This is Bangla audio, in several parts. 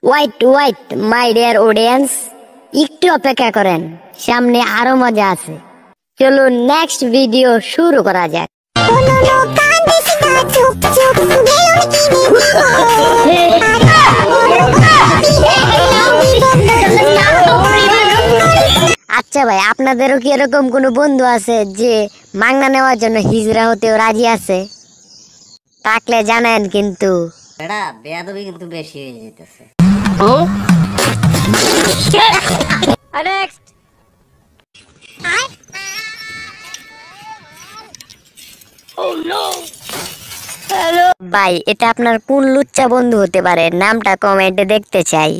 White wait my dear audience, একটু অপেক্ষা করেন, সামনে আরো মজা আছে। চলুন নেক্সট ভিডিও শুরু করা যাক। আচ্ছা ভাই, আপনাদেরও কি এরকম কোনো বন্ধু আছে যে মাংনা নেওয়ার জন্য হিজরা হতেও রাজি আছে? থাকলে জানেন কিন্তু বেড়া বেয়াদবি কিন্তু বেশি হয়ে যেতেছে। নেক্সট ভাই, এটা আপনার কোন লুচ্চা বন্ধু হতে পারে? নামটা কমেন্টে দেখতে চাই।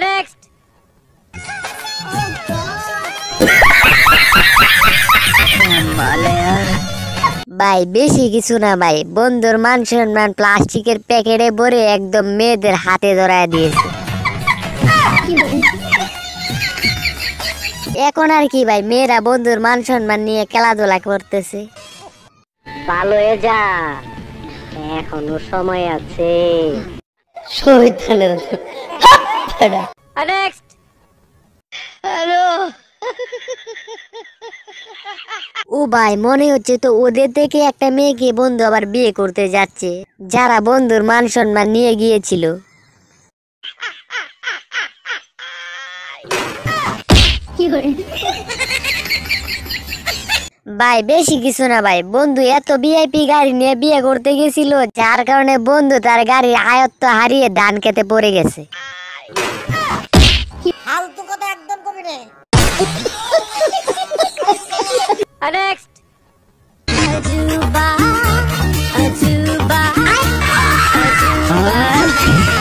নেক্সট ভাই বেশি কিছু না ভাই, বন্ধুর মান সম্মান প্লাস্টিকের প্যাকেটে ভরে একদম মেয়েদের হাতে ধরায় দিয়েছে। এখন আর কি ভাই, মেয়েরা বন্ধুর মান সম্মান নিয়ে খেলাধুলা করতেছে। ভালো হয়ে যা, এখনো সময় আছে। নেক্সট ও ভাই, মনে হচ্ছে তো ওদের থেকে একটা মেয়েকে বন্ধু আবার বিয়ে করতে যাচ্ছে, যারা বন্ধুর মান সম্মান নিয়ে গিয়েছিল। ভাই বেশি কিছু না ভাই, বন্ধু এত ভিআইপি গাড়ি নিয়ে বিয়ে করতে গেছিল, যার কারণে বন্ধু তার গাড়ির আয়ত্ত হারিয়ে ধান খেতে পড়ে গেছে। ফালতু কথা একদম কবি রে। নেক্সট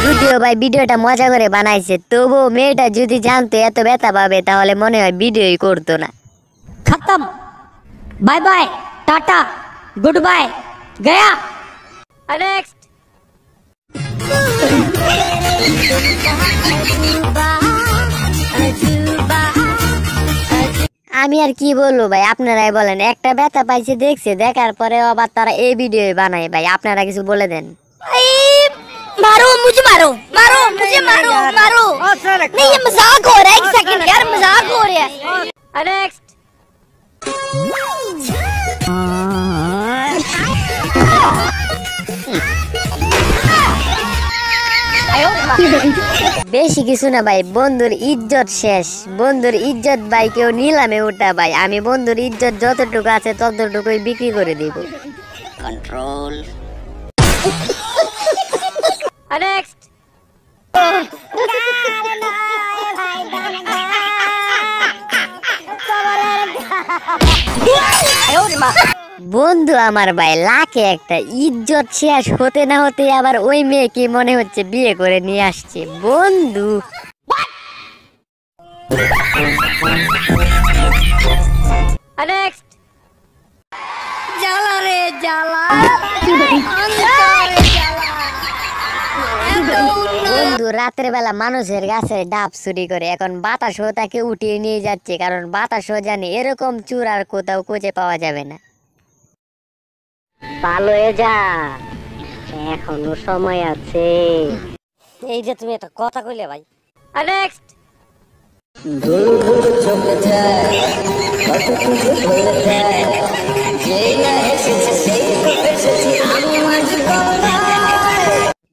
যদিও ভাই ভিডিওটা মজা করে বানাইছে, তবুও মেয়েটা যদি জানতো এত ব্যথা পাবে তাহলে মনে হয় ভিডিওই করতো না। खत्म, bye bye, tata, good bye, गया। नेक्स्ट আমি আর কি বলবো ভাই, আপনারাই বলেন। একটা ব্যথা পাইছে দেখছে, দেখার পরে আবার তারা এই ভিডিও বানায়। ভাই আপনারা কিছু বলে দেন। मारो मुझे, मारो मारो मुझे, मारो मारो। नहीं ये मजाक हो रहा है, एक सेकंड यार, मजाक हो रहा है। नेक्स्ट বেশি কিছু না ভাই, বন্ধুর ইজ্জত শেষ। বন্ধুর ইজ্জত ভাই কেউ নিলামে ওঠা ভাই। আমি বন্ধুর ইজ্জত যতটুকু আছে ততটুকুই বিক্রি করে দিব। कंट्रोल। नेक्स्ट বন্ধু আমার ভাই লাখে একটা, ইজ্জত শেষ হতে না হতে আবার ওই মেয়েকে মনে হচ্ছে বিয়ে করে নিয়ে আসছে বন্ধু। नेक्स्ट जाला रे जाला, বন্ধু রাতের বেলা মানুষের গাছের ডাব চুরি করে, এখন বাতাসও তাকে উঠিয়ে নিয়ে যাচ্ছে, কারণ বাতাসও জানে এরকম চুর আর কোথাও খুঁজে পাওয়া যাবে না। ভালো হয়ে যা, এখনো সময় আছে। এই যে তুমি একটা কথা কইলে ভাই। নেক্সট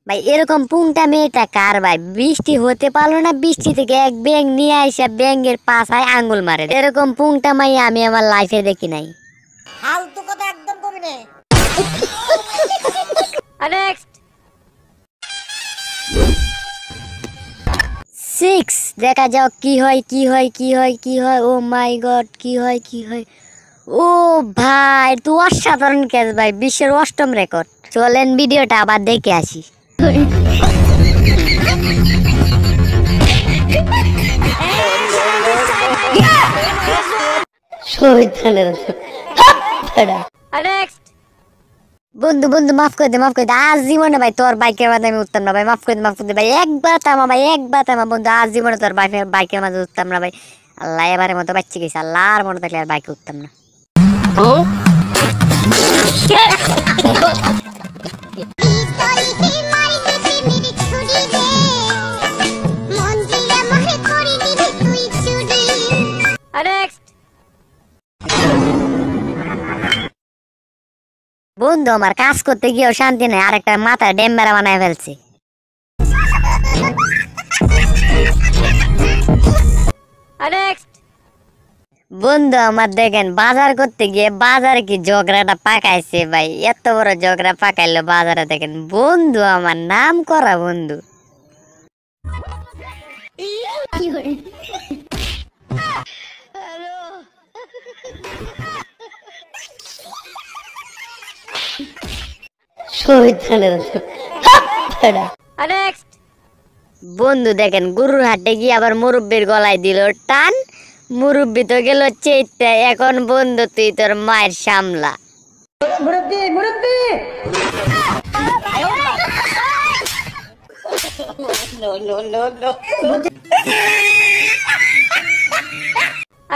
ভাই এরকম পুংটা মেয়েটা কার ভাই? বৃষ্টি হতে পারলো না, বৃষ্টি থেকে এক ব্যাং নিয়ে আইসা ব্যাঙের পাছায় আঙ্গুল মারে। এরকম পুংটা মাই আমি আমার লাইফে দেখি নাই। ফালতু কথা একদম কবি রে। নেক্সট 6 দেখা যাও কি হয় কি হয় কি হয় কি হয়। ও মাই গড, কি হয় কি হয়। ও ভাই তো অসাধারণ ক্যাচ ভাই, বিশ্বের 8ম রেকর্ড। চলেন ভিডিওটা আবার দেখে আসি। नेक्स्ट বন্ধু বন্ধু মাফ করে দে, মাফ করে দে। আজ জীবনে ভাই তোর বাইকের মাঝে আমি উঠতাম না ভাই। মাফ করে দে, মাফ করে দে ভাই। একবার থামা ভাই, একবার থামা বন্ধু। আজ জীবনে তোর বাইকের মাঝে উঠতাম না ভাই। আল্লাহ এবারের মতো বাচ্চা গেছে। আল্লাহর মতো থাকলে আর বাইকে উঠতাম না। বন্ধু আমার কাজ করতে গিয়েও শান্তি নেই, আরেকটা মাথা ডেম্বেরা বানায় ফেলছি। নেক্সট। বন্ধু আমার দেখেন বাজার করতে গিয়ে বাজারে কি ঝগড়াটা পাকাইছে ভাই, এত বড় ঝগড়া পাকাইলো বাজারে। দেখেন বন্ধু আমার নাম করা বন্ধু। নেক্সট। বন্ধু দেখেন গরুর হাটে গিয়ে আবার মুরব্বির গলায় দিল টান, মুরব্বি তো গেল চেইতে। এখন বন্ধু তুই তোর মায়ের সামলা।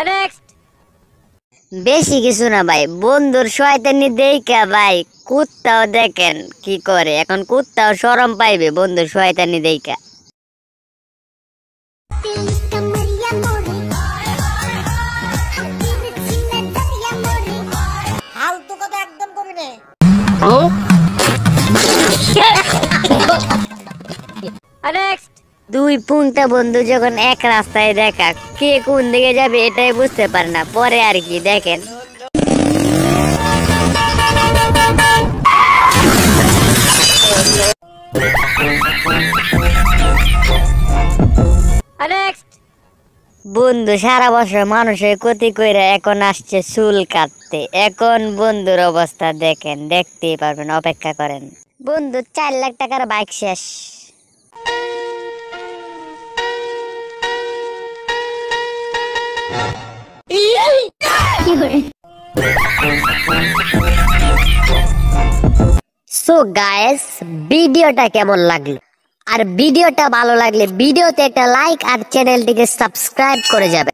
নেক্সট। বেশি কিছু না ভাই, বন্ধুর শয়তানি দেইকা ভাই কুত্তাও দেখেন কি করে। এখন কুত্তাও শরম পাইবে বন্ধুর শয়তানি দেইকা। ফালতু কথা একদম করবি না। নেক্সট। দুই পুংটা বন্ধু যখন এক রাস্তায় দেখা, কে কোন দিকে যাবে এটাই বুঝতে পারে না, পরে আর কি দেখেন। নেক্সট। বন্ধু সারা বছর মানুষের ক্ষতি কইরা এখন আসছে চুল কাটতে। এখন বন্ধুর অবস্থা দেখেন, দেখতেই পারবেন, অপেক্ষা করেন। বন্ধু 4 লাখ টাকার বাইক শেষ। সো গাইস, ভিডিওটা কেমন লাগলো? আর ভিডিওটা ভালো লাগলে ভিডিওতে একটা লাইক আর চ্যানেলটিকে সাবস্ক্রাইব করে যাবে।